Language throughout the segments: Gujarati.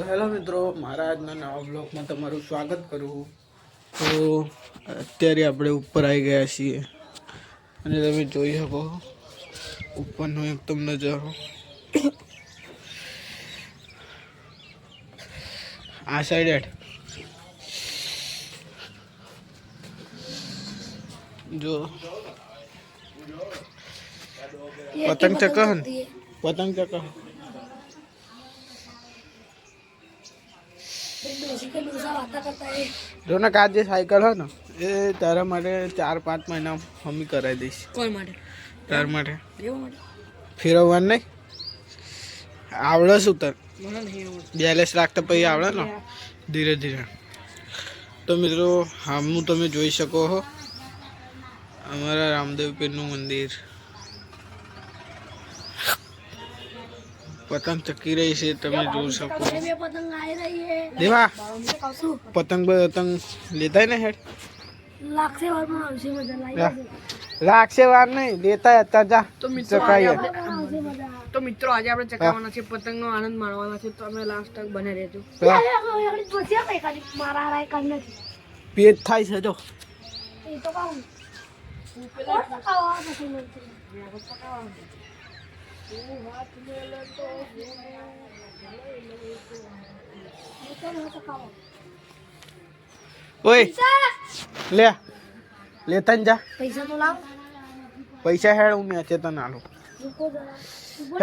तो हेलो मित्रों, मारा आजना नवा ब्लॉगમાં તમારું સ્વાગત કરું। તો અત્યારે આપણે ઉપર આવી ગયા છીએ અને તમે જોઈ શકો ઉપરનો એકદમ નજારો। આ સાઈડ जो पतंग चक्का है, पतंग चक्का जो ना काज जे साइकिल है ना ये तारा माटे 4-5 महीना हम ही कराई दईश। कोई माटे तार माटे फिरवान नहीं आवड़े उतर बैलेंस राखता पई आवड़े ना धीरे धीरे। तो मित्रों हम तमे जोई सको हो हमारा रामदेव पीर नु मंदिर पतंग चक्की रही है तमे जो सको। देवा पतंग पतंग लेता है ना हेड लाख से वार नहीं लेता है अत्यार जा तो चकाई है। तो मित्रों आज આપણે ચકાવવાના છે પતંગનો આનંદ માણવાના છે તો અમે લાસ્ટ તક બને રહેજો। પેટ થાય છે જો એ તો કાઉ ओए ले लेता जा पैसा तो लाओ पैसा है હું નેચે તો ના લો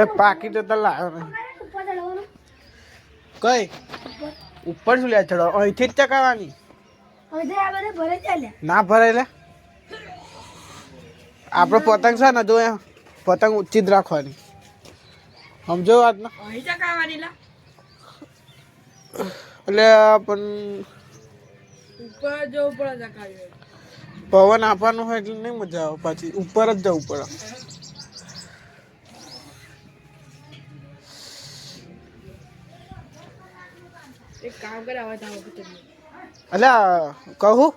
એ પાકીટ તો લાવ્યો નહીં કઈ ઉપર શું લે ચડો અહીંથી જ ચકાવવાની ના ભરાય લે આપણો પતંગ છે ને જો પતંગ ઊંચી જ રાખવાની સમજો વાત ને અહીં ચકાવવાની લા એટલે પણ ઉપર જવું પડે ચકાવી પવન આપવાનું હોય એટલે નહીં મજા આવે પાછી ઉપર જ જવું પડે। એક કામ કરે આવા જાવ પતંગ એટલે કહું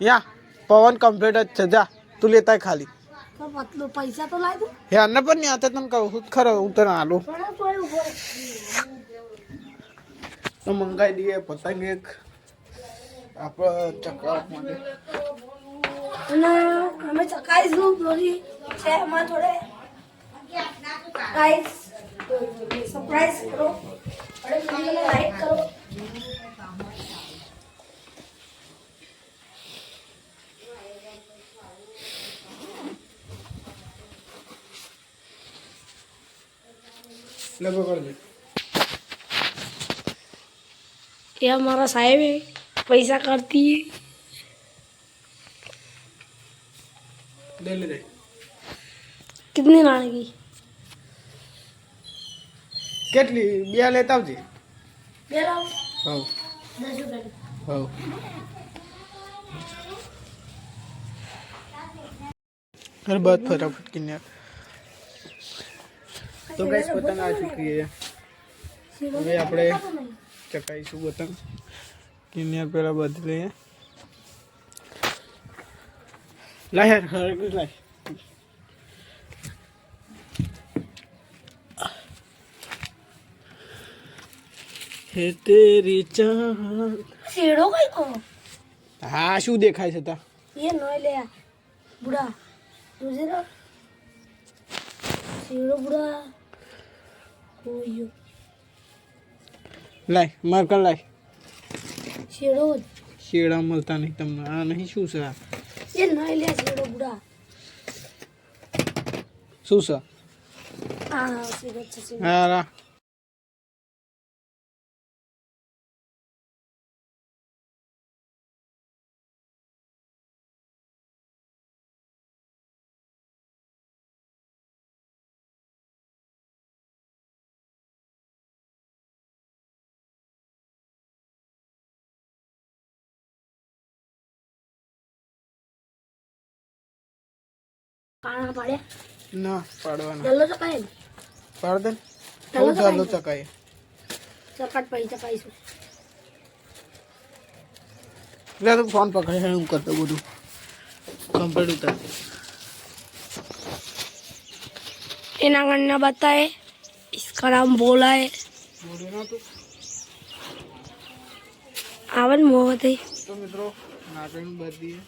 યા પવન કમ્પ્લીટ જ છે જા તું લેતા ખાલી पैसा तो ला दो यार ना पण नाही आता तन का खरं उतर आलो तो मंगाई दिए पतंग एक आप चक्का मध्ये અને અમે ચકાઈશું દોરી છે એમાં થોડે ગાઈસ સરપ્રાઈઝ કરો અને વિડિયોને લાઈક કરો। लगो कर दे ये हमारा साहेब है पैसा करती है ले कितनी लाने की કેટલી બે લેતા આવજે ले लाओ હો 10 रुपए की હો हर बात फटाफट किन्या तो गाइस पतंग आ चुकी है હવે આપણે ચકાઈશું પતંગ કિન્યા પેલા બદલે લાય યાર હરકત લાય હે તેરી ચાંદ શેડો કઈ કો હા શું દેખાય છે તા ये नो ले बुढ़ा दूसरा શેડો बुढ़ा કોયો લાય માર કર લાય શેડો શેડા મળતા નહીં તમને આ નહીં શું છે આ ये नो ले શેડो बुढ़ा શું છે हाँ શેડો છે હા કાણા પાડે ના પાડવાના ચલો ચકાય પાડ દે ચાલો ચાલો ચકાય ચકાટ પૈ ચકાઈશું લે તું ફોન પકડે હું કરતો બધું કમ્પ્લીટ ઉતાર एना करना बताए, इसका नाम बोला है। આવન મોહતી તો મિત્રો નાગણ બધી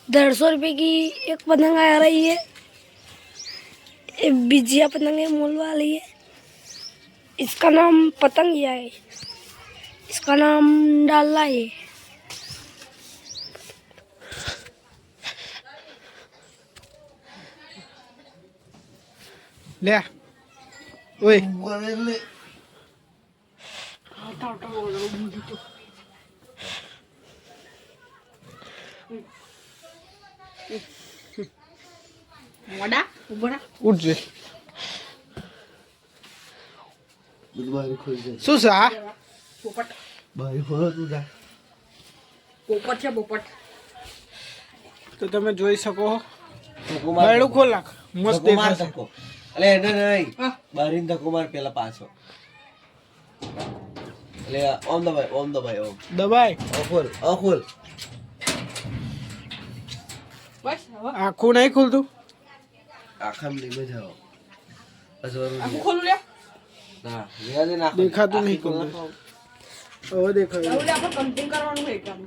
150 रुपए की एक पतंग आ रही है, एक बिजिया पतंग है मूल वाली है। इसका नाम पतंगिया है, इसका नाम डाला है। ले ओए મોડા ઉભરા ઉઠ જે બારી ખોલ દે શું છે આ પોપટ બારી ખોલો તું જા પોપટ છે પોપટ તો તમે જોઈ શકો ધક્કો માર બાયડું ખોલ નાખ મસ્ત ધક્કો માર દેખાશે ધક્કો અલે એને નહીં હા. બારીને ધક્કો માર પેલા પાછો એટલે ઓમ દબાય ઓમ દબાય અખોલ બસ હવે આખું નહીં ખુલતું આખામ લીમે જાઓ અજવારું આખું ખોલું લે ના લેવા દે ના દેખાતું નહીં ખુલતું હવે દેખાય હવે આપણે કન્ટિંગ કરવાનું છે કામ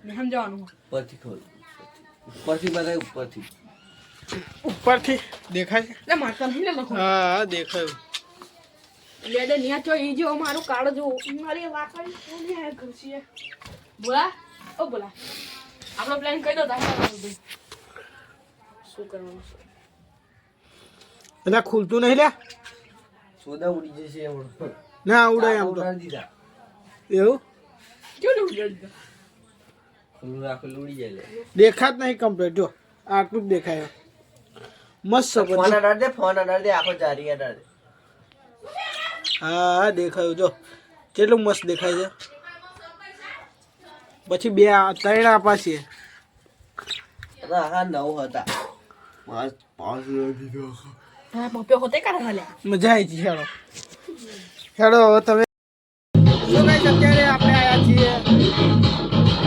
ને સમજાવવાનું ઉપરથી ખોલ ઉપરથી બતાય ઉપરથી ઉપરથી દેખાય છે લે મારતા નહીં લે લખો હા દેખાયું લે દે ન્યા ચો ઈ જો મારું કાર્ડ જો મારી વાકડી કોને આ કરશી બોલા ઓ બોલા આપણો પ્લાન કહી દો તારે શું કરવાનું છે એટલે ખુલતું નહીં લે સોદા ઉડી જશે એવડું ના ઉડાય આમ તો ઉડાડી દીધા એવું કેવું ઉડાડી ખુલ્લું રાખેલું ઉડી જાય લે દેખાત નહીં કમ્પ્લીટ જો આટલું જ દેખાય મસ્ત છે ફોન બધું. અડાડ દે આખો જારી અડાડ દે હા દેખાયું જો કેટલું મસ્ત દેખાય છે પછી બે ત્રણ આપા છે હા નવ હતા પાંચ દીધો હા પપ્પે હોતે કાઢા લે મજા આવી છે હેડો હેડો હવે તમે શું કઈ અત્યારે આપણે આવ્યા છીએ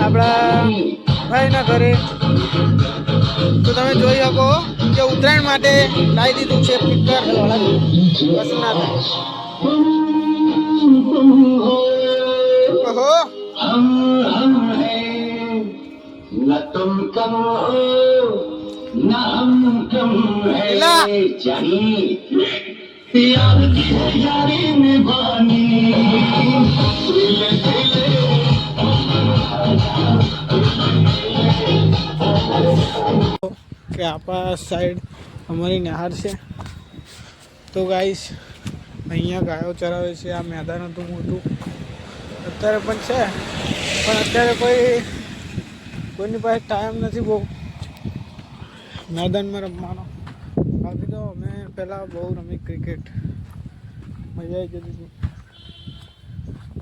આપણા ભાઈના ઘરે તો તમે જોઈ શકો કે ઉત્તરાયણ માટે લાવી દીધું છે ફિક્કર કશું ના થાય ઓહો એલા કે આપણા સાઈડ અમારી નહેર છે તો ગાઈસ અહીંયા ગાયો ચરાવે છે આ મેદાન હતું મોટું અત્યારે પણ છે પણ અત્યારે કોઈની પાસે ટાઈમ નથી બહુ મેદાનમાં રમવાનો બાકી તો અમે પહેલાં બહુ રમી ક્રિકેટ મજા આવી જતી હતી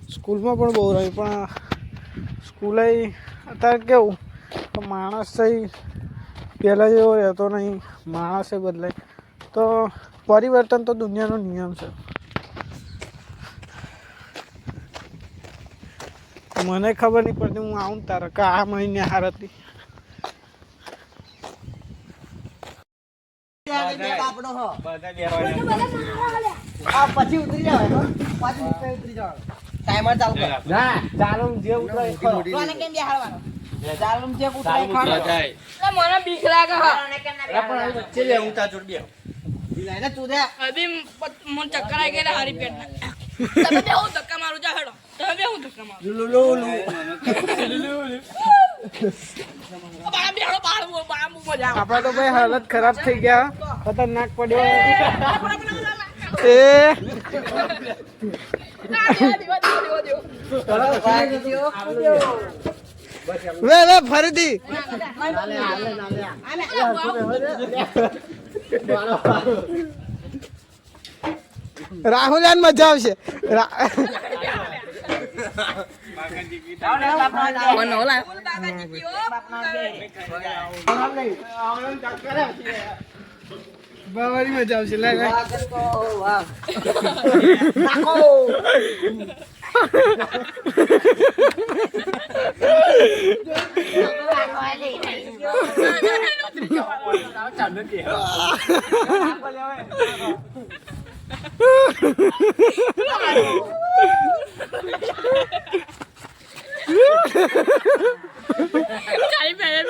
સ્કૂલમાં પણ બહુ રમી પણ સ્કૂલે અત્યારે કેવું તો માણસ થઈ પહેલાં જેવો રહેતો નહીં માણસે બદલાય તો પરિવર્તન તો દુનિયાનો નિયમ છે મને ખબર નહીં પડતી હું આવું ને તારે કે આ મહિને હાર હતી પછી ઉતરી જાવ પાછું ઉતરી જાવ ટાઈમર ચાલુ કર ના ચાલુ જે ઉતરે કોને કેમ બેહાડવાનો ચાલુ જે ઉતરે ખાડો લે મને બીક લાગે હા પણ વચ્ચે લે હું તા જોડ બે ને તું દે અભી મને ચક્કર આવી ગયા હારી પેટ ના તમે બે હું ધક્કા મારું જા હેડો તમે બે હું ધક્કા મારું લો લો લો બાળા બે હેડો બાળા મજા આવે આપણા તો ભાઈ હાલત ખરાબ થઈ ગયા ખતરનાક પડ્યો એ વે ફરીથી રાહુલ મજા આવશે બાવાની મજા આવશે લે ઉતરી જવાનું ચાલુ કે